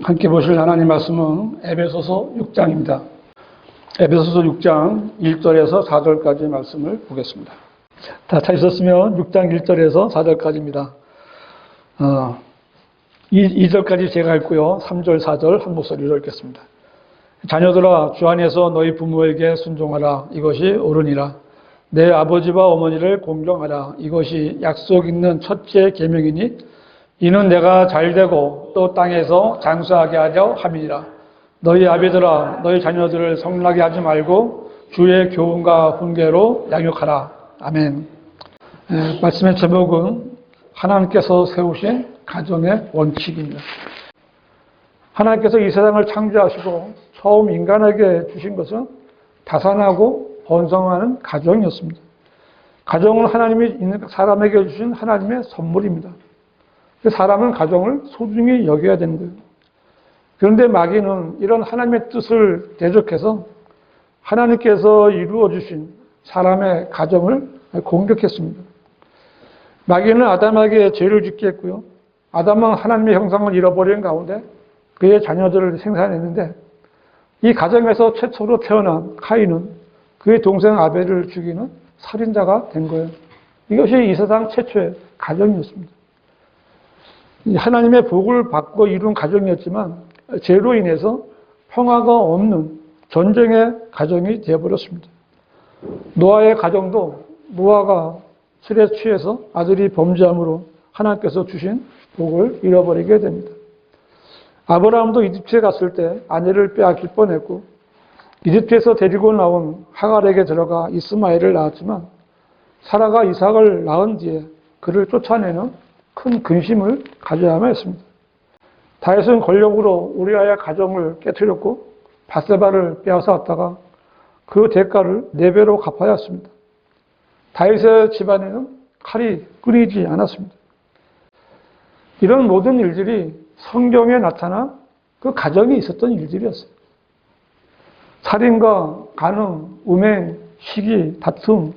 함께 보실 하나님 말씀은 에베소서 6장입니다. 에베소서 6장 1절에서 4절까지 말씀을 보겠습니다. 다 찾으셨으면 6장 1절에서 4절까지입니다. 2절까지 제가 읽고요. 3절, 4절 한 목소리로 읽겠습니다. 자녀들아, 주 안에서 너희 부모에게 순종하라. 이것이 옳으니라. 내 아버지와 어머니를 공경하라. 이것이 약속 있는 첫째 계명이니 이는 내가 잘되고 또 땅에서 장수하게 하려 함이니라. 너희 아비들아, 너희 자녀들을 성나게 하지 말고 주의 교훈과 훈계로 양육하라. 아멘. 말씀의 제목은 하나님께서 세우신 가정의 원칙입니다. 하나님께서 이 세상을 창조하시고 처음 인간에게 주신 것은 다산하고 번성하는 가정이었습니다. 가정은 하나님이 사람에게 주신 하나님의 선물입니다. 사람은 가정을 소중히 여겨야 되는 거예요. 그런데 마귀는 이런 하나님의 뜻을 대적해서 하나님께서 이루어 주신 사람의 가정을 공격했습니다. 마귀는 아담에게 죄를 짓게 했고요. 아담은 하나님의 형상을 잃어버린 가운데 그의 자녀들을 생산했는데 이 가정에서 최초로 태어난 카인은 그의 동생 아벨을 죽이는 살인자가 된 거예요. 이것이 이 세상 최초의 가정이었습니다. 하나님의 복을 받고 이룬 가정이었지만 죄로 인해서 평화가 없는 전쟁의 가정이 되어버렸습니다. 노아의 가정도 노아가 술에 취해서 아들이 범죄함으로 하나님께서 주신 복을 잃어버리게 됩니다. 아브라함도 이집트에 갔을 때 아내를 빼앗길 뻔했고 이집트에서 데리고 나온 하갈에게 들어가 이스마엘을 낳았지만 사라가 이삭을 낳은 뒤에 그를 쫓아내는 큰 근심을 가져야만 했습니다. 다윗은 권력으로 우리아의 가정을 깨뜨렸고 밧세바를 빼앗아왔다가 그 대가를 4배로 갚아야 했습니다. 다윗의 집안에는 칼이 끊이지 않았습니다. 이런 모든 일들이 성경에 나타난 그 가정에 있었던 일들이었어요. 살인과 간음, 음행, 시기, 다툼,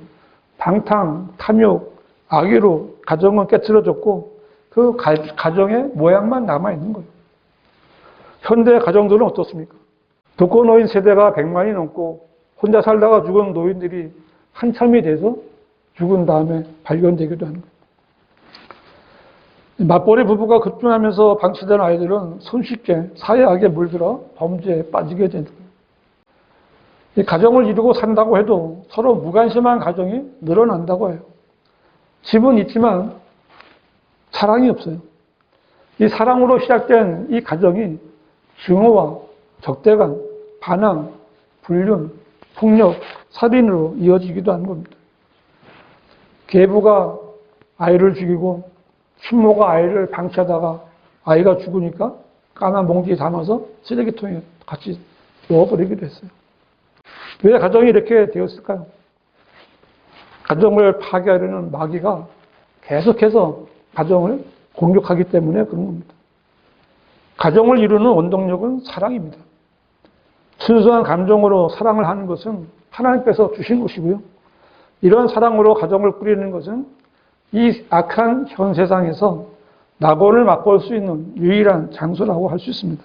방탕, 탐욕, 악의로 가정은 깨트려졌고 그 가정의 모양만 남아있는 거예요. 현대 가정들은 어떻습니까? 독거노인 세대가 100만이 넘고 혼자 살다가 죽은 노인들이 한참이 돼서 죽은 다음에 발견되기도 하는 거예요. 맞벌이 부부가 급증하면서 방치된 아이들은 손쉽게 사회악에 물들어 범죄에 빠지게 되는 거예요. 이 가정을 이루고 산다고 해도 서로 무관심한 가정이 늘어난다고 해요. 집은 있지만 사랑이 없어요. 이 사랑으로 시작된 이 가정이 증오와 적대감, 반항, 불륜, 폭력, 살인으로 이어지기도 하는 겁니다. 계부가 아이를 죽이고 친모가 아이를 방치하다가 아이가 죽으니까 까만 봉지에 담아서 쓰레기통에 같이 넣어버리기도 했어요. 왜 가정이 이렇게 되었을까요? 가정을 파괴하려는 마귀가 계속해서 가정을 공격하기 때문에 그런 겁니다. 가정을 이루는 원동력은 사랑입니다. 순수한 감정으로 사랑을 하는 것은 하나님께서 주신 것이고요. 이런 사랑으로 가정을 꾸리는 것은 이 악한 현 세상에서 낙원을 맛볼 수 있는 유일한 장소라고 할 수 있습니다.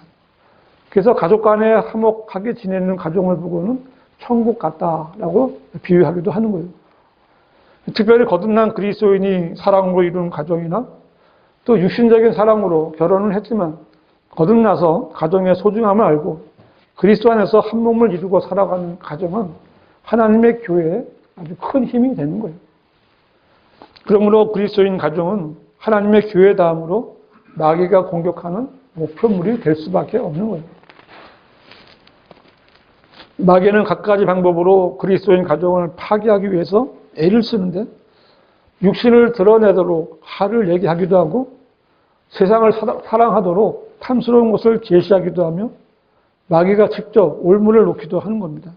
그래서 가족 간에 화목하게 지내는 가정을 보고는 천국 같다라고 비유하기도 하는 거예요. 특별히 거듭난 그리스도인이 사랑으로 이룬 가정이나 또 육신적인 사랑으로 결혼을 했지만 거듭나서 가정의 소중함을 알고 그리스도 안에서 한 몸을 이루고 살아가는 가정은 하나님의 교회에 아주 큰 힘이 되는 거예요. 그러므로 그리스도인 가정은 하나님의 교회다음으로 마귀가 공격하는 목표물이 될 수밖에 없는 거예요. 마귀는 갖가지 방법으로 그리스도인 가정을 파괴하기 위해서 애를 쓰는데 육신을 드러내도록 화를 얘기하기도 하고 세상을 사랑하도록 탐스러운 것을 제시하기도 하며 마귀가 직접 올무를 놓기도 하는 겁니다.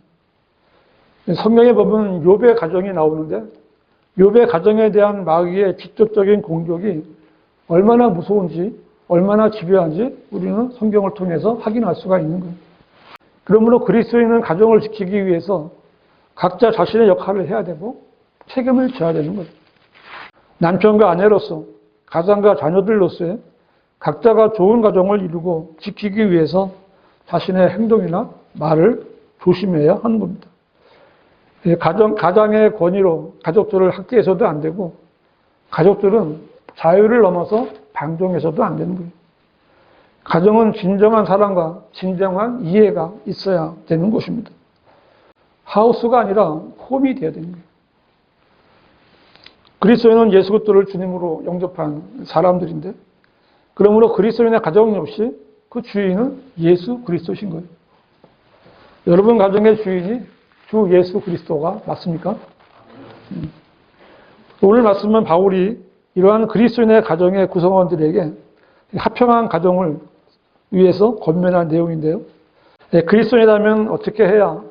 성경에 보면 욥의 가정이 나오는데 욥의 가정에 대한 마귀의 직접적인 공격이 얼마나 무서운지 얼마나 집요한지 우리는 성경을 통해서 확인할 수가 있는 거예요. 그러므로 그리스도인은 가정을 지키기 위해서 각자 자신의 역할을 해야 되고 책임을 져야 되는 거예요. 남편과 아내로서, 가장과 자녀들로서의 각자가 좋은 가정을 이루고 지키기 위해서 자신의 행동이나 말을 조심해야 하는 겁니다. 가장의 권위로 가족들을 학대해서도 안 되고, 가족들은 자유를 넘어서 방종해서도 안 되는 거예요. 가정은 진정한 사랑과 진정한 이해가 있어야 되는 곳입니다. 하우스가 아니라 홈이 되어야 되는 거예요. 그리스도인은 예수 그리스도를 주님으로 영접한 사람들인데, 그러므로 그리스도인의 가정 역시 그 주인은 예수 그리스도신 거예요. 여러분 가정의 주인이 주 예수 그리스도가 맞습니까? 오늘 말씀은 바울이 이러한 그리스도인의 가정의 구성원들에게 합평한 가정을 위해서 권면한 내용인데요. 그리스도인이라면 어떻게 해야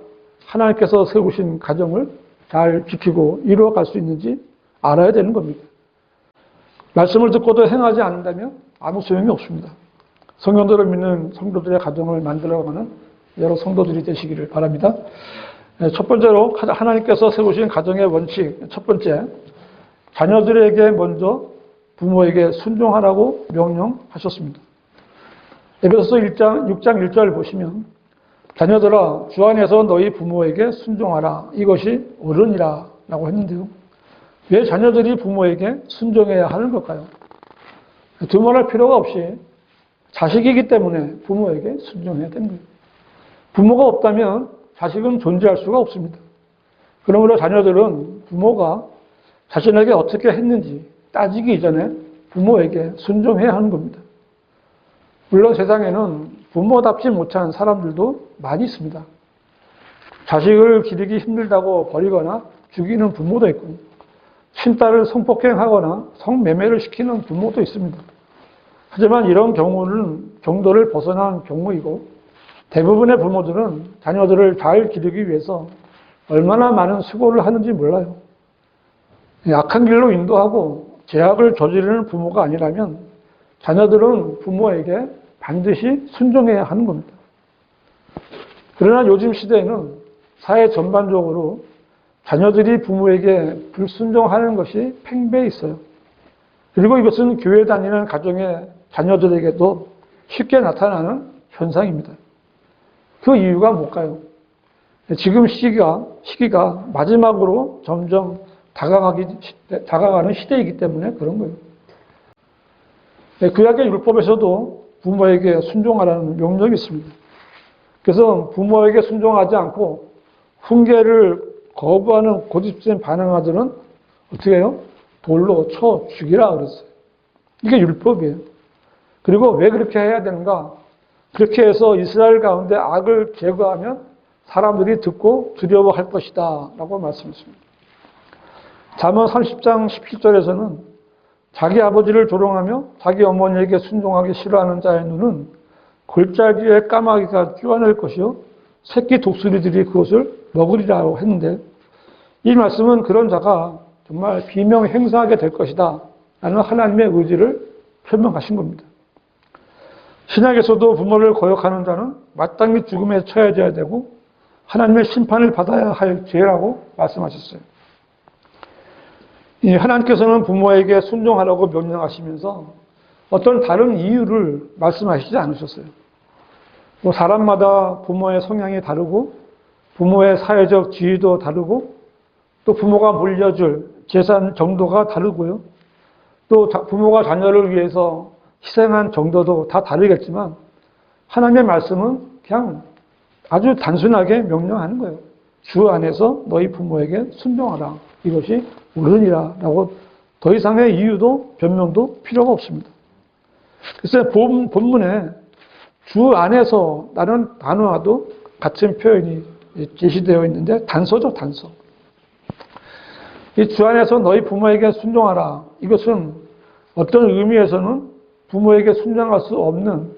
하나님께서 세우신 가정을 잘 지키고 이루어갈 수 있는지 알아야 되는 겁니다. 말씀을 듣고도 행하지 않는다면 아무 소용이 없습니다. 성경들을 믿는 성도들의 가정을 만들어가는 여러 성도들이 되시기를 바랍니다. 첫 번째로 하나님께서 세우신 가정의 원칙, 첫 번째, 자녀들에게 먼저 부모에게 순종하라고 명령하셨습니다. 에베소서 6장 1절 보시면 자녀들아 주 안에서 너희 부모에게 순종하라 이것이 옳으니라 라고 했는데요. 왜 자녀들이 부모에게 순종해야 하는 걸까요? 두말할 필요가 없이 자식이기 때문에 부모에게 순종해야 되는 거예요. 부모가 없다면 자식은 존재할 수가 없습니다. 그러므로 자녀들은 부모가 자신에게 어떻게 했는지 따지기 이전에 부모에게 순종해야 하는 겁니다. 물론 세상에는 부모답지 못한 사람들도 많이 있습니다. 자식을 기르기 힘들다고 버리거나 죽이는 부모도 있고, 친딸을 성폭행하거나 성매매를 시키는 부모도 있습니다. 하지만 이런 경우는 경도를 벗어난 경우이고, 대부분의 부모들은 자녀들을 잘 기르기 위해서 얼마나 많은 수고를 하는지 몰라요. 악한 길로 인도하고 죄악을 저지르는 부모가 아니라면 자녀들은 부모에게 반드시 순종해야 하는 겁니다. 그러나 요즘 시대에는 사회 전반적으로 자녀들이 부모에게 불순종하는 것이 팽배해 있어요. 그리고 이것은 교회 다니는 가정의 자녀들에게도 쉽게 나타나는 현상입니다. 그 이유가 뭘까요? 지금 시기가 마지막으로 점점 다가가는 시대이기 때문에 그런 거예요. 구약의 율법에서도 부모에게 순종하라는 명령이 있습니다. 그래서 부모에게 순종하지 않고 훈계를 거부하는 고집센 반항아들은 어떻게 해요? 돌로 쳐 죽이라 그랬어요. 이게 율법이에요. 그리고 왜 그렇게 해야 되는가? 그렇게 해서 이스라엘 가운데 악을 제거하면 사람들이 듣고 두려워할 것이다 라고 말씀했습니다. 잠언 30장 17절에서는 자기 아버지를 조롱하며 자기 어머니에게 순종하기 싫어하는 자의 눈은 골짜기에 까마귀가 쪼아낼 것이요 새끼 독수리들이 그것을 먹으리라고 했는데, 이 말씀은 그런 자가 정말 비명 행사하게 될 것이다 라는 하나님의 의지를 표명하신 겁니다. 신약에서도 부모를 거역하는 자는 마땅히 죽음에 처해져야 되고 하나님의 심판을 받아야 할 죄라고 말씀하셨어요. 하나님께서는 부모에게 순종하라고 명령하시면서 어떤 다른 이유를 말씀하시지 않으셨어요. 사람마다 부모의 성향이 다르고 부모의 사회적 지위도 다르고 또 부모가 물려줄 재산 정도가 다르고요. 또 부모가 자녀를 위해서 희생한 정도도 다 다르겠지만 하나님의 말씀은 그냥 아주 단순하게 명령하는 거예요. 주 안에서 너희 부모에게 순종하라. 이것이 옳으니라 라고 더 이상의 이유도 변명도 필요가 없습니다. 그래서 본문에 주 안에서 라는 단어와도 같은 표현이 제시되어 있는데 단서죠, 단서. 이 주 안에서 너희 부모에게 순종하라. 이것은 어떤 의미에서는 부모에게 순종할 수 없는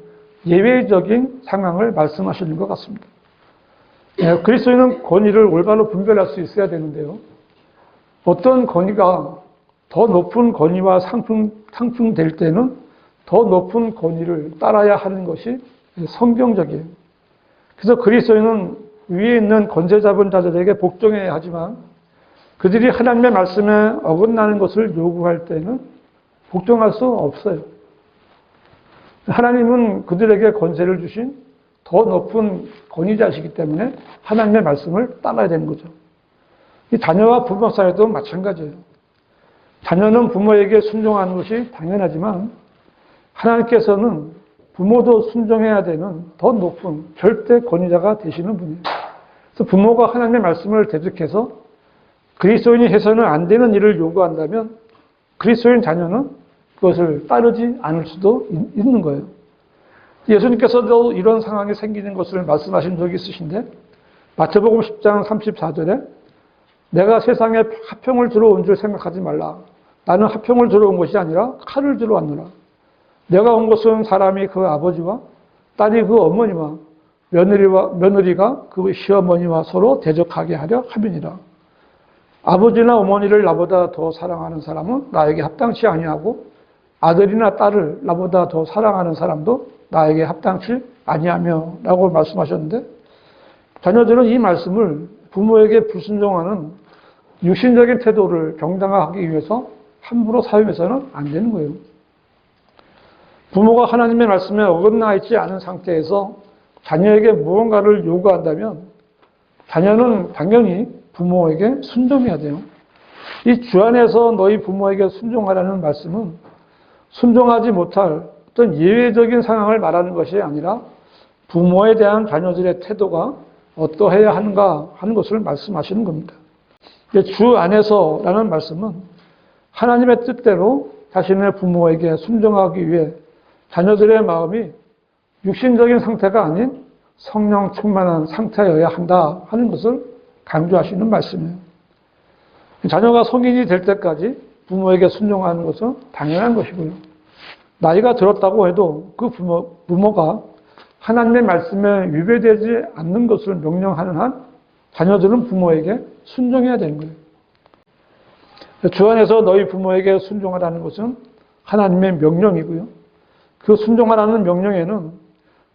예외적인 상황을 말씀하시는 것 같습니다. 그리스도인은 권위를 올바로 분별할 수 있어야 되는데요. 어떤 권위가 더 높은 권위와 상충될 때는 더 높은 권위를 따라야 하는 것이 성경적이에요. 그래서 그리스도인은 위에 있는 권세 잡은 자들에게 복종해야 하지만 그들이 하나님의 말씀에 어긋나는 것을 요구할 때는 복종할 수 없어요. 하나님은 그들에게 권세를 주신 더 높은 권위자시기 때문에 하나님의 말씀을 따라야 되는 거죠. 이 자녀와 부모 사이도 마찬가지예요. 자녀는 부모에게 순종하는 것이 당연하지만 하나님께서는 부모도 순종해야 되는 더 높은 절대 권위자가 되시는 분이에요. 그래서 부모가 하나님의 말씀을 대적해서 그리스도인이 해서는 안 되는 일을 요구한다면 그리스도인 자녀는 그것을 따르지 않을 수도 있는 거예요. 예수님께서도 이런 상황이 생기는 것을 말씀하신 적이 있으신데 마태복음 10장 34절에 내가 세상에 화평을 주러 온 줄 생각하지 말라. 나는 화평을 주러 온 것이 아니라 칼을 주러 왔노라. 내가 온 것은 사람이 그 아버지와 딸이 그 어머니와 며느리가 그 시어머니와 서로 대적하게 하려 함이니라. 아버지나 어머니를 나보다 더 사랑하는 사람은 나에게 합당치 아니하고 아들이나 딸을 나보다 더 사랑하는 사람도 나에게 합당치 아니하며 라고 말씀하셨는데 자녀들은 이 말씀을 부모에게 불순종하는 육신적인 태도를 정당화하기 위해서 함부로 사용해서는 안 되는 거예요. 부모가 하나님의 말씀에 어긋나 있지 않은 상태에서 자녀에게 무언가를 요구한다면 자녀는 당연히 부모에게 순종해야 돼요. 이 주 안에서 너희 부모에게 순종하라는 말씀은 순종하지 못할 어떤 예외적인 상황을 말하는 것이 아니라 부모에 대한 자녀들의 태도가 어떠해야 하는가 하는 것을 말씀하시는 겁니다. 주 안에서라는 말씀은 하나님의 뜻대로 자신의 부모에게 순종하기 위해 자녀들의 마음이 육신적인 상태가 아닌 성령 충만한 상태여야 한다 하는 것을 강조하시는 말씀이에요. 자녀가 성인이 될 때까지 부모에게 순종하는 것은 당연한 것이고요. 나이가 들었다고 해도 그 부모가 하나님의 말씀에 위배되지 않는 것을 명령하는 한 자녀들은 부모에게 순종해야 되는 거예요. 주 안에서 너희 부모에게 순종하라는 것은 하나님의 명령이고요. 그 순종하라는 명령에는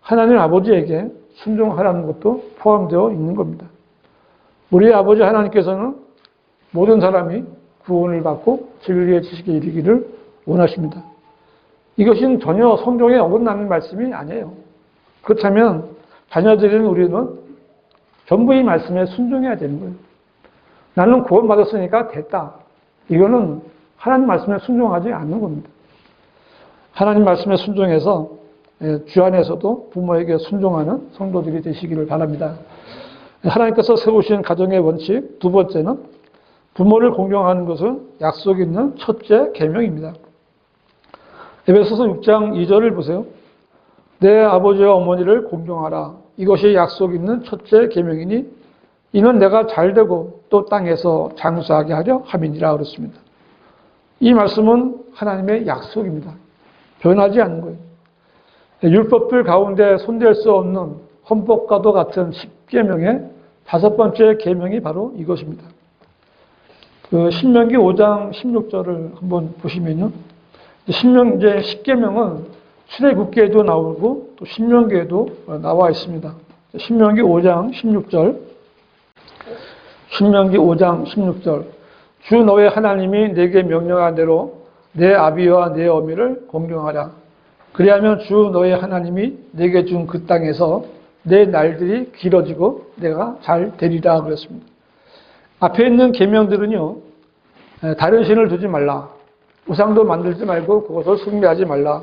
하나님 아버지에게 순종하라는 것도 포함되어 있는 겁니다. 우리 아버지 하나님께서는 모든 사람이 구원을 받고 진리의 지식에 이르기를 원하십니다. 이것은 전혀 성경에 어긋나는 말씀이 아니에요. 그렇다면 자녀들인 우리는 전부 이 말씀에 순종해야 되는 거예요. 나는 구원받았으니까 됐다. 이거는 하나님 말씀에 순종하지 않는 겁니다. 하나님 말씀에 순종해서 주 안에서도 부모에게 순종하는 성도들이 되시기를 바랍니다. 하나님께서 세우신 가정의 원칙 두 번째는 부모를 공경하는 것은 약속 있는 첫째 계명입니다. 에베소서 6장 2절을 보세요. 내 아버지와 어머니를 공경하라. 이것이 약속 있는 첫째 계명이니 이는 내가 잘되고 또 땅에서 장수하게 하려 함이니라 그렇습니다. 이 말씀은 하나님의 약속입니다. 변하지 않는 거예요. 율법들 가운데 손댈 수 없는 헌법과도 같은 10계명의 다섯 번째 계명이 바로 이것입니다. 신명기 5장 16절을 한번 보시면요. 이제 10계명은 출애굽기에도 나오고 또 신명기에도 나와 있습니다. 신명기 5장 16절. 신명기 5장 16절. 주 너의 하나님이 내게 명령한 대로 내 아비와 내 어미를 공경하라. 그리하면 주 너의 하나님이 내게 준 그 땅에서 내 날들이 길어지고 내가 잘 되리라 그랬습니다. 앞에 있는 계명들은요. 다른 신을 두지 말라. 우상도 만들지 말고 그것을 숭배하지 말라.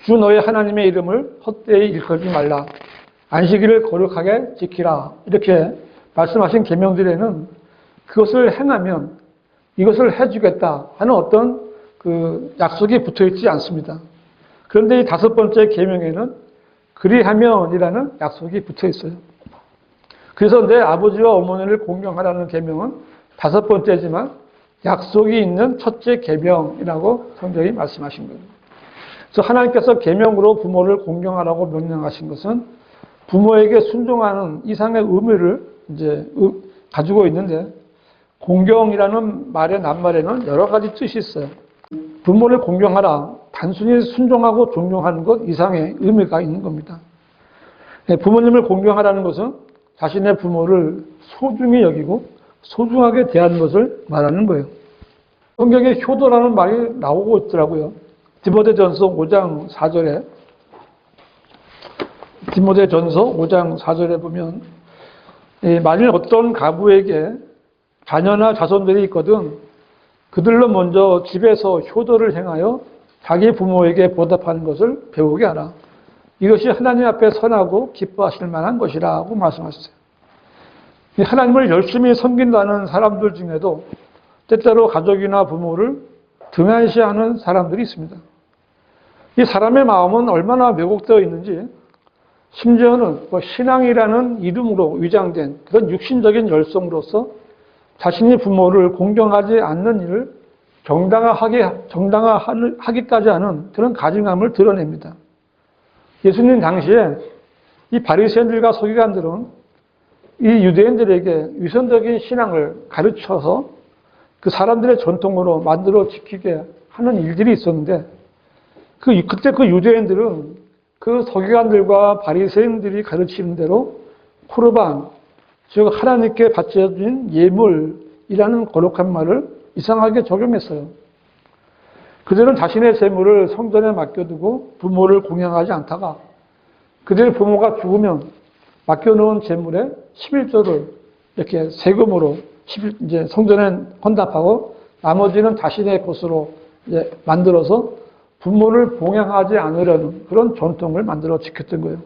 주 너의 하나님의 이름을 헛되이 일컬지 말라. 안식일을 거룩하게 지키라. 이렇게 말씀하신 계명들에는 그것을 행하면 이것을 해주겠다 하는 어떤 그 약속이 붙어 있지 않습니다. 그런데 이 다섯 번째 계명에는 그리하면이라는 약속이 붙어 있어요. 그래서 내 아버지와 어머니를 공경하라는 계명은 다섯 번째지만 약속이 있는 첫째 계명이라고 성경이 말씀하신 거예요. 그래서 하나님께서 계명으로 부모를 공경하라고 명령하신 것은 부모에게 순종하는 이상의 의미를 이제 가지고 있는데 공경이라는 말의 낱말에는 여러 가지 뜻이 있어요. 부모를 공경하라. 단순히 순종하고 존경하는 것 이상의 의미가 있는 겁니다. 부모님을 공경하라는 것은 자신의 부모를 소중히 여기고 소중하게 대하는 것을 말하는 거예요. 성경에 효도라는 말이 나오고 있더라고요. 디모데전서 5장 4절에 디모데전서 5장 4절에 보면 만일 어떤 가부에게 자녀나 자손들이 있거든 그들로 먼저 집에서 효도를 행하여 자기 부모에게 보답하는 것을 배우게 하라. 이것이 하나님 앞에 선하고 기뻐하실 만한 것이라고 말씀하셨어요. 하나님을 열심히 섬긴다는 사람들 중에도 때때로 가족이나 부모를 등한시하는 사람들이 있습니다. 이 사람의 마음은 얼마나 왜곡되어 있는지 심지어는 신앙이라는 이름으로 위장된 그런 육신적인 열성으로서 자신이 부모를 공경하지 않는 일을 정당화하기까지 하는 그런 가증함을 드러냅니다. 예수님 당시에 이 바리새인들과 서기관들은 이 유대인들에게 위선적인 신앙을 가르쳐서 그 사람들의 전통으로 만들어 지키게 하는 일들이 있었는데 그때 그 유대인들은 그 서기관들과 바리새인들이 가르치는 대로 쿠르반, 즉 하나님께 바쳐진 예물이라는 거룩한 말을 이상하게 적용했어요. 그들은 자신의 재물을 성전에 맡겨두고 부모를 공양하지 않다가 그들 부모가 죽으면 맡겨놓은 재물의 11조를 이렇게 세금으로 이제 성전에 헌납하고 나머지는 자신의 것으로 이제 만들어서 부모를 봉양하지 않으려는 그런 전통을 만들어 지켰던 거예요.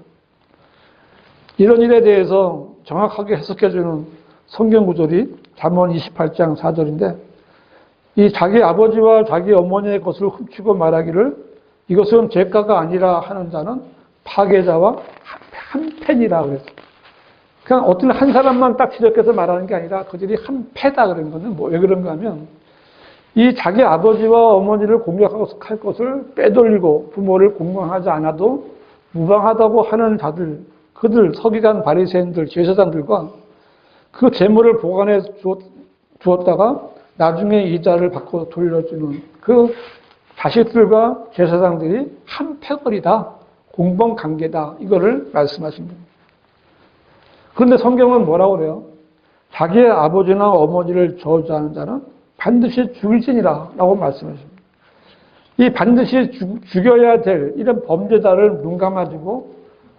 이런 일에 대해서 정확하게 해석해주는 성경 구절이 잠언 28장 4절인데 이 자기 아버지와 자기 어머니의 것을 훔치고 말하기를 이것은 죄가가 아니라 하는 자는 파괴자와 한패니라 그랬어요. 그냥 어떤 한 사람만 딱 지적해서 말하는 게 아니라 그들이 한패다 그런 거는 왜 그런가 하면 이 자기 아버지와 어머니를 공격할 것을 빼돌리고 부모를 공경하지 않아도 무방하다고 하는 자들, 그들 서기관 바리새인들, 제사장들과 그 재물을 보관해 주었다가 나중에 이자를 받고 돌려주는 그 자식들과 제사장들이 한패거리다, 공범관계다 이거를 말씀하신 겁니다. 그런데 성경은 뭐라고 그래요? 자기의 아버지나 어머니를 저주하는 자는 반드시 죽일지니라 라고 말씀하십니다. 이 반드시 죽여야 될 이런 범죄자를 눈 감아주고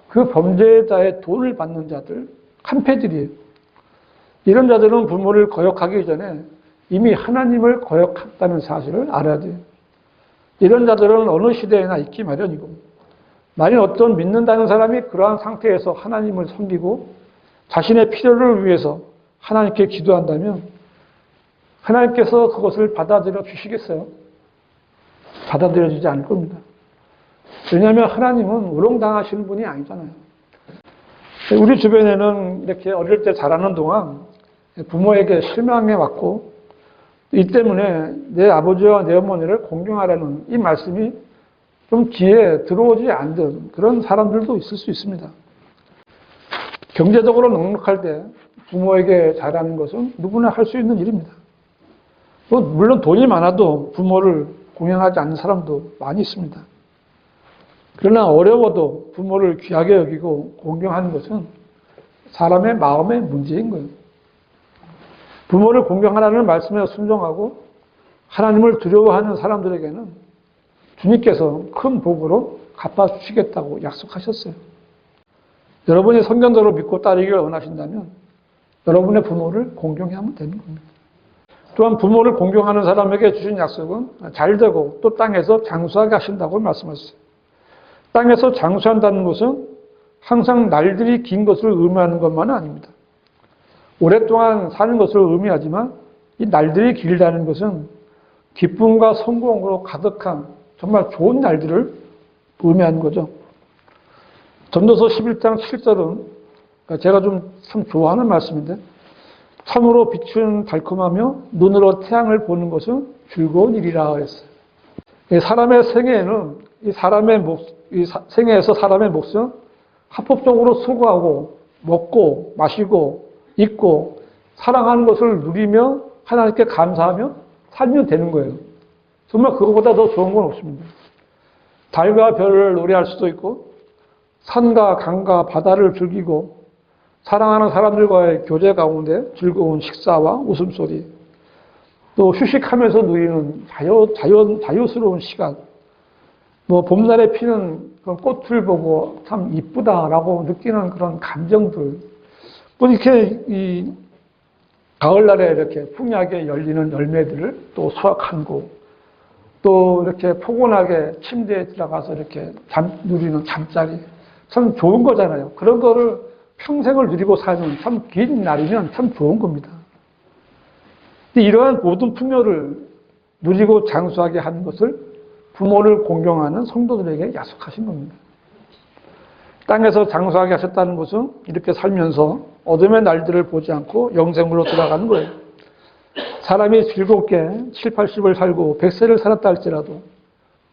그 범죄자의 돈을 받는 자들, 한패들이에요. 이런 자들은 부모를 거역하기 전에 이미 하나님을 거역했다는 사실을 알아야 돼요. 이런 자들은 어느 시대에나 있기 마련이고 만일 어떤 믿는다는 사람이 그러한 상태에서 하나님을 섬기고 자신의 필요를 위해서 하나님께 기도한다면 하나님께서 그것을 받아들여 주시겠어요? 받아들여 주지 않을 겁니다. 왜냐하면 하나님은 우롱당하시는 분이 아니잖아요. 우리 주변에는 이렇게 어릴 때 자라는 동안 부모에게 실망해 왔고 이 때문에 내 아버지와 내 어머니를 공경하라는 이 말씀이 좀 귀에 들어오지 않는 그런 사람들도 있을 수 있습니다. 경제적으로 넉넉할 때 부모에게 잘하는 것은 누구나 할 수 있는 일입니다. 물론 돈이 많아도 부모를 공경하지 않는 사람도 많이 있습니다. 그러나 어려워도 부모를 귀하게 여기고 공경하는 것은 사람의 마음의 문제인 거예요. 부모를 공경하라는 말씀에 순종하고 하나님을 두려워하는 사람들에게는 주님께서 큰 복으로 갚아주시겠다고 약속하셨어요. 여러분이 성경대로 믿고 따르기를 원하신다면 여러분의 부모를 공경하면 되는 겁니다. 또한 부모를 공경하는 사람에게 주신 약속은 잘되고 또 땅에서 장수하게 하신다고 말씀하셨어요. 땅에서 장수한다는 것은 항상 날들이 긴 것을 의미하는 것만은 아닙니다. 오랫동안 사는 것을 의미하지만 이 날들이 길다는 것은 기쁨과 성공으로 가득한 정말 좋은 날들을 의미하는 거죠. 전도서 11장 7절은 제가 좀 참 좋아하는 말씀인데 참으로 빛은 달콤하며 눈으로 태양을 보는 것은 즐거운 일이라 했어요. 사람의 생애에는 이 생애에서 사람의 몫은 합법적으로 수고하고 먹고 마시고 입고 사랑하는 것을 누리며 하나님께 감사하며 살면 되는 거예요. 정말 그거보다 더 좋은 건 없습니다. 달과 별을 노래할 수도 있고 산과 강과 바다를 즐기고 사랑하는 사람들과의 교제 가운데 즐거운 식사와 웃음소리 또 휴식하면서 누리는 자유스러운 시간 뭐 봄날에 피는 그런 꽃을 보고 참 이쁘다라고 느끼는 그런 감정들, 또 이렇게 이 가을날에 이렇게 풍요하게 열리는 열매들을 또 수확하고, 또 이렇게 포근하게 침대에 들어가서 이렇게 누리는 잠자리, 참 좋은 거잖아요. 그런 거를 평생을 누리고 사는 참 긴 날이면 참 좋은 겁니다. 근데 이러한 모든 풍요를 누리고 장수하게 하는 것을 부모를 공경하는 성도들에게 약속하신 겁니다. 땅에서 장수하게 하셨다는 것은 이렇게 살면서 어둠의 날들을 보지 않고 영생으로 돌아가는 거예요. 사람이 즐겁게 7, 80을 살고 100세를 살았다 할지라도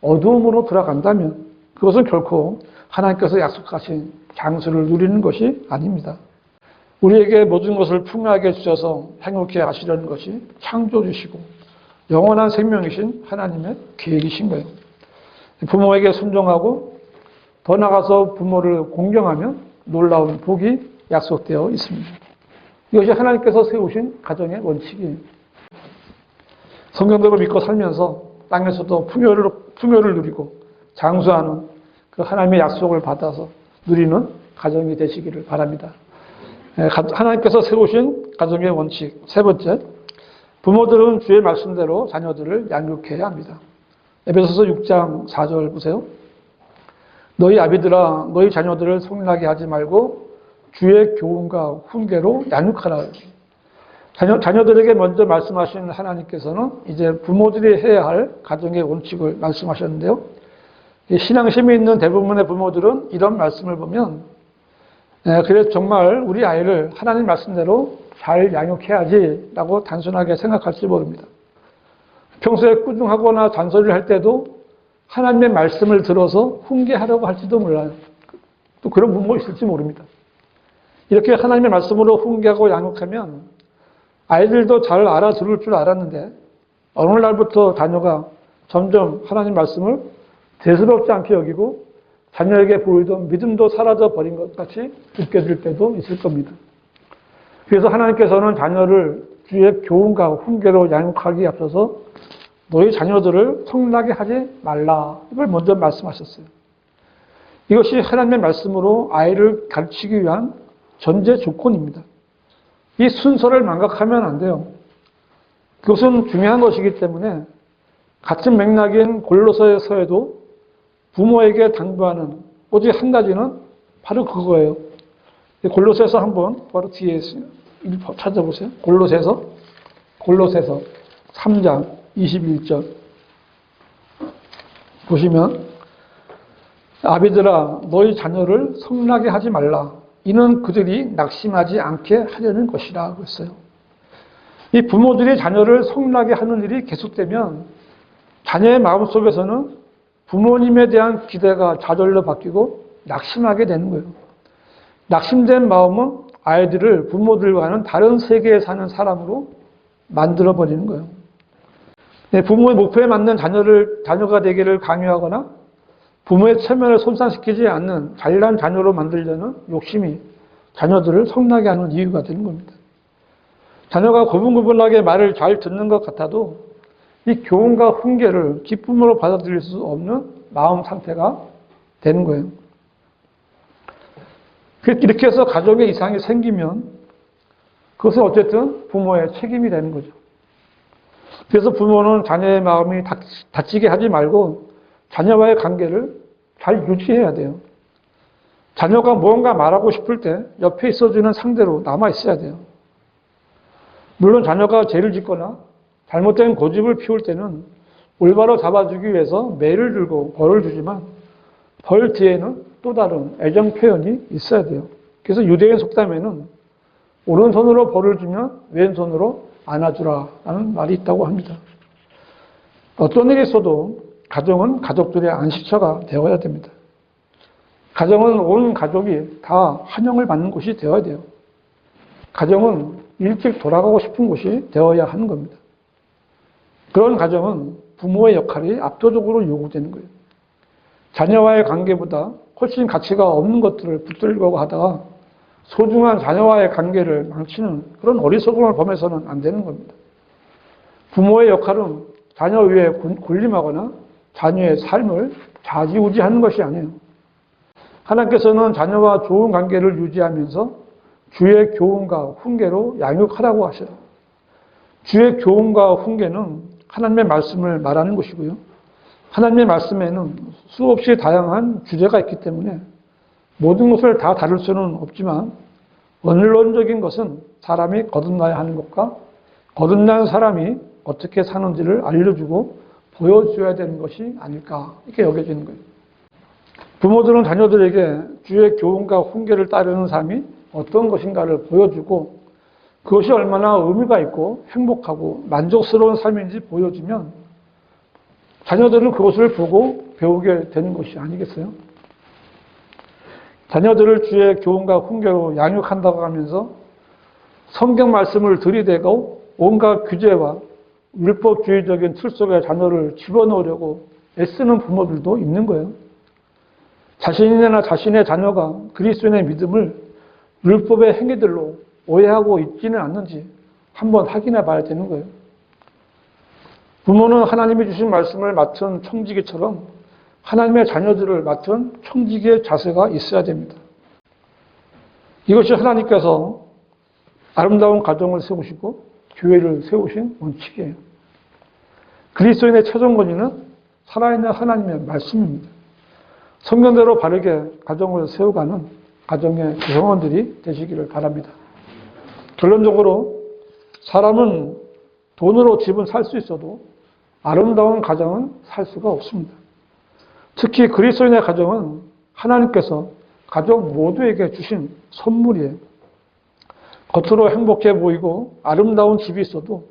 어두움으로 돌아간다면 그것은 결코 하나님께서 약속하신 장수를 누리는 것이 아닙니다. 우리에게 모든 것을 풍요하게 주셔서 행복해 하시려는 것이 창조주시고 영원한 생명이신 하나님의 계획이신 거예요. 부모에게 순종하고 더 나아가서 부모를 공경하면 놀라운 복이 약속되어 있습니다. 이것이 하나님께서 세우신 가정의 원칙이에요. 성경대로 믿고 살면서 땅에서도 풍요를 누리고 장수하는 그 하나님의 약속을 받아서 누리는 가정이 되시기를 바랍니다. 하나님께서 세우신 가정의 원칙 세 번째, 부모들은 주의 말씀대로 자녀들을 양육해야 합니다. 에베소서 6장 4절 보세요. 너희 아비들아 너희 자녀들을 속나게 하지 말고 주의 교훈과 훈계로 양육하라. 자녀들에게 먼저 말씀하신 하나님께서는 이제 부모들이 해야 할 가정의 원칙을 말씀하셨는데요. 신앙심이 있는 대부분의 부모들은 이런 말씀을 보면 그래 정말 우리 아이를 하나님 말씀대로 잘 양육해야지 라고 단순하게 생각할지 모릅니다. 평소에 꾸중하거나 잔소리를 할 때도 하나님의 말씀을 들어서 훈계하려고 할지도 몰라요. 또 그런 부모 있을지 모릅니다. 이렇게 하나님의 말씀으로 훈계하고 양육하면 아이들도 잘 알아들을 줄 알았는데 어느 날부터 자녀가 점점 하나님 말씀을 대수롭지 않게 여기고 자녀에게 보이던 믿음도 사라져 버린 것 같이 느껴질 때도 있을 겁니다. 그래서 하나님께서는 자녀를 주의 교훈과 훈계로 양육하기에 앞서서 너희 자녀들을 성나게 하지 말라 이걸 먼저 말씀하셨어요. 이것이 하나님의 말씀으로 아이를 가르치기 위한 전제 조건입니다. 이 순서를 망각하면 안 돼요. 그것은 중요한 것이기 때문에 같은 맥락인 골로새서에도 부모에게 당부하는 오직 한 가지는 바로 그거예요. 골로새서 한번 바로 뒤에 찾아보세요. 골로새서 3장 21절 보시면 아비들아 너희 자녀를 성나게 하지 말라. 이는 그들이 낙심하지 않게 하려는 것이라 그랬어요. 이 부모들이 자녀를 성나게 하는 일이 계속되면 자녀의 마음속에서는 부모님에 대한 기대가 좌절로 바뀌고 낙심하게 되는 거예요. 낙심된 마음은 아이들을 부모들과는 다른 세계에 사는 사람으로 만들어버리는 거예요. 부모의 목표에 맞는 자녀가 되기를 강요하거나 부모의 체면을 손상시키지 않는 잘난 자녀로 만들려는 욕심이 자녀들을 성나게 하는 이유가 되는 겁니다. 자녀가 고분고분하게 말을 잘 듣는 것 같아도 이 교훈과 훈계를 기쁨으로 받아들일 수 없는 마음 상태가 되는 거예요. 이렇게 해서 가정에 이상이 생기면 그것은 어쨌든 부모의 책임이 되는 거죠. 그래서 부모는 자녀의 마음이 다치게 하지 말고 자녀와의 관계를 잘 유지해야 돼요. 자녀가 무언가 말하고 싶을 때 옆에 있어주는 상대로 남아 있어야 돼요. 물론 자녀가 죄를 짓거나 잘못된 고집을 피울 때는 올바로 잡아주기 위해서 매를 들고 벌을 주지만 벌 뒤에는 또 다른 애정 표현이 있어야 돼요. 그래서 유대인 속담에는 오른손으로 벌을 주면 왼손으로 안아주라라는 말이 있다고 합니다. 어떤 일이 있어도 가정은 가족들의 안식처가 되어야 됩니다. 가정은 온 가족이 다 환영을 받는 곳이 되어야 돼요. 가정은 일찍 돌아가고 싶은 곳이 되어야 하는 겁니다. 그런 가정은 부모의 역할이 압도적으로 요구되는 거예요. 자녀와의 관계보다 훨씬 가치가 없는 것들을 붙들려고 하다가 소중한 자녀와의 관계를 망치는 그런 어리석음을 범해서는 안 되는 겁니다. 부모의 역할은 자녀 위에 군림하거나 자녀의 삶을 좌지우지하는 것이 아니에요. 하나님께서는 자녀와 좋은 관계를 유지하면서 주의 교훈과 훈계로 양육하라고 하셔요. 주의 교훈과 훈계는 하나님의 말씀을 말하는 것이고요. 하나님의 말씀에는 수없이 다양한 주제가 있기 때문에 모든 것을 다 다룰 수는 없지만 원론적인 것은 사람이 거듭나야 하는 것과 거듭난 사람이 어떻게 사는지를 알려주고 보여줘야 되는 것이 아닐까 이렇게 여겨지는 거예요. 부모들은 자녀들에게 주의 교훈과 훈계를 따르는 삶이 어떤 것인가를 보여주고 그것이 얼마나 의미가 있고 행복하고 만족스러운 삶인지 보여주면 자녀들은 그것을 보고 배우게 되는 것이 아니겠어요? 자녀들을 주의 교훈과 훈계로 양육한다고 하면서 성경 말씀을 들이대고 온갖 규제와 율법주의적인 틀 속에 자녀를 집어넣으려고 애쓰는 부모들도 있는 거예요. 자신이나 자신의 자녀가 그리스도인의 믿음을 율법의 행위들로 오해하고 있지는 않는지 한번 확인해 봐야 되는 거예요. 부모는 하나님이 주신 말씀을 맡은 청지기처럼 하나님의 자녀들을 맡은 청지기의 자세가 있어야 됩니다. 이것이 하나님께서 아름다운 가정을 세우시고 교회를 세우신 원칙이에요. 그리스도인의 최종 권위는 살아있는 하나님의 말씀입니다. 성경대로 바르게 가정을 세워가는 가정의 구성원들이 되시기를 바랍니다. 결론적으로 사람은 돈으로 집은 살 수 있어도 아름다운 가정은 살 수가 없습니다. 특히 그리스도인의 가정은 하나님께서 가족 모두에게 주신 선물이에요. 겉으로 행복해 보이고 아름다운 집이 있어도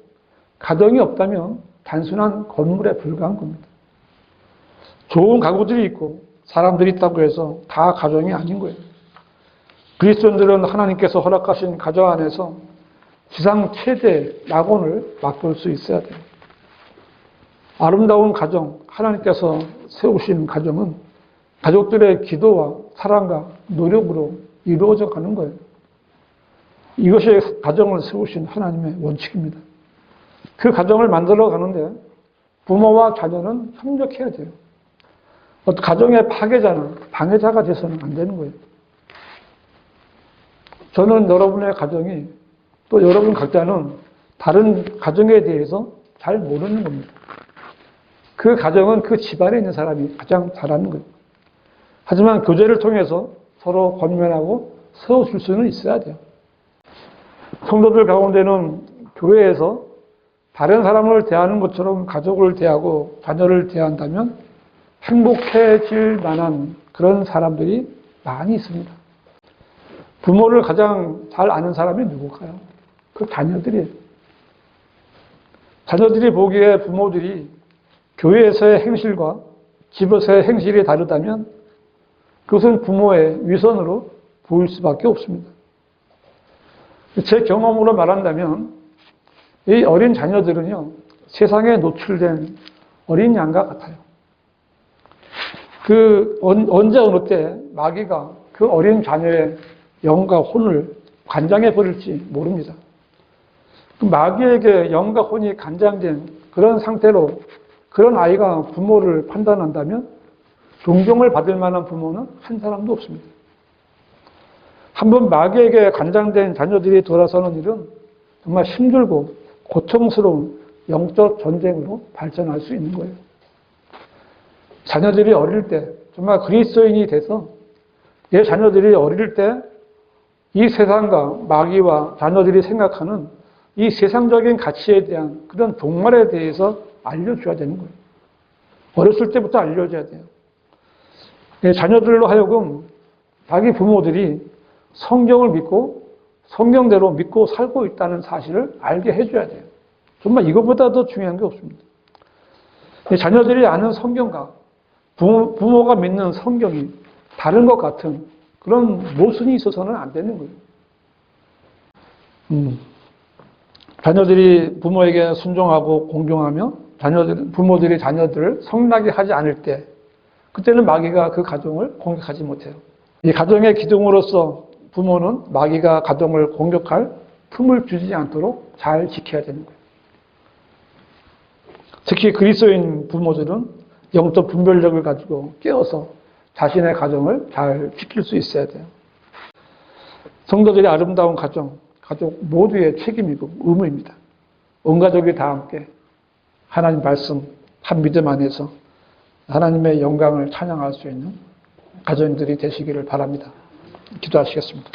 가정이 없다면 단순한 건물에 불과한 겁니다. 좋은 가구들이 있고 사람들이 있다고 해서 다 가정이 아닌 거예요. 그리스도인들은 하나님께서 허락하신 가정 안에서 지상 최대 낙원을 맛볼 수 있어야 돼요. 아름다운 가정, 하나님께서 세우신 가정은 가족들의 기도와 사랑과 노력으로 이루어져 가는 거예요. 이것이 가정을 세우신 하나님의 원칙입니다. 그 가정을 만들어 가는데 부모와 자녀는 협력해야 돼요. 가정의 파괴자는 방해자가 돼서는 안 되는 거예요. 저는 여러분의 가정이 또 여러분 각자는 다른 가정에 대해서 잘 모르는 겁니다. 그 가정은 그 집안에 있는 사람이 가장 잘하는 거예요. 하지만 교제를 통해서 서로 권면하고 세워줄 수는 있어야 돼요. 성도들 가운데는 교회에서 다른 사람을 대하는 것처럼 가족을 대하고 자녀를 대한다면 행복해질 만한 그런 사람들이 많이 있습니다. 부모를 가장 잘 아는 사람이 누굴까요? 그 자녀들이에요. 자녀들이 보기에 부모들이 교회에서의 행실과 집에서의 행실이 다르다면 그것은 부모의 위선으로 보일 수밖에 없습니다. 제 경험으로 말한다면 이 어린 자녀들은요, 세상에 노출된 어린 양과 같아요. 언제 어느 때 마귀가 그 어린 자녀의 영과 혼을 관장해 버릴지 모릅니다. 마귀에게 영과 혼이 간장된 그런 상태로 그런 아이가 부모를 판단한다면 존경을 받을 만한 부모는 한 사람도 없습니다. 한번 마귀에게 간장된 자녀들이 돌아서는 일은 정말 힘들고 고통스러운 영적 전쟁으로 발전할 수 있는 거예요. 자녀들이 어릴 때 정말 그리스도인이 돼서 내 자녀들이 어릴 때 이 세상과 마귀와 자녀들이 생각하는 이 세상적인 가치에 대한 그런 종말에 대해서 알려줘야 되는 거예요. 어렸을 때부터 알려줘야 돼요. 내 자녀들로 하여금 자기 부모들이 성경을 믿고 성경대로 믿고 살고 있다는 사실을 알게 해줘야 돼요. 정말 이것보다 더 중요한 게 없습니다. 내 자녀들이 아는 성경과 부모가 믿는 성경이 다른 것 같은 그런 모순이 있어서는 안 되는 거예요. 자녀들이 부모에게 순종하고 공경하며 부모들이 자녀들을 성나게 하지 않을 때 그때는 마귀가 그 가정을 공격하지 못해요. 이 가정의 기둥으로서 부모는 마귀가 가정을 공격할 틈을 주지 않도록 잘 지켜야 되는 거예요. 특히 그리스도인 부모들은 영적 분별력을 가지고 깨어서 자신의 가정을 잘 지킬 수 있어야 돼요. 성도들의 아름다운 가정, 가족 모두의 책임이고 의무입니다. 온 가족이 다 함께 하나님 말씀, 한 믿음 안에서 하나님의 영광을 찬양할 수 있는 가정들이 되시기를 바랍니다. 기도하시겠습니다.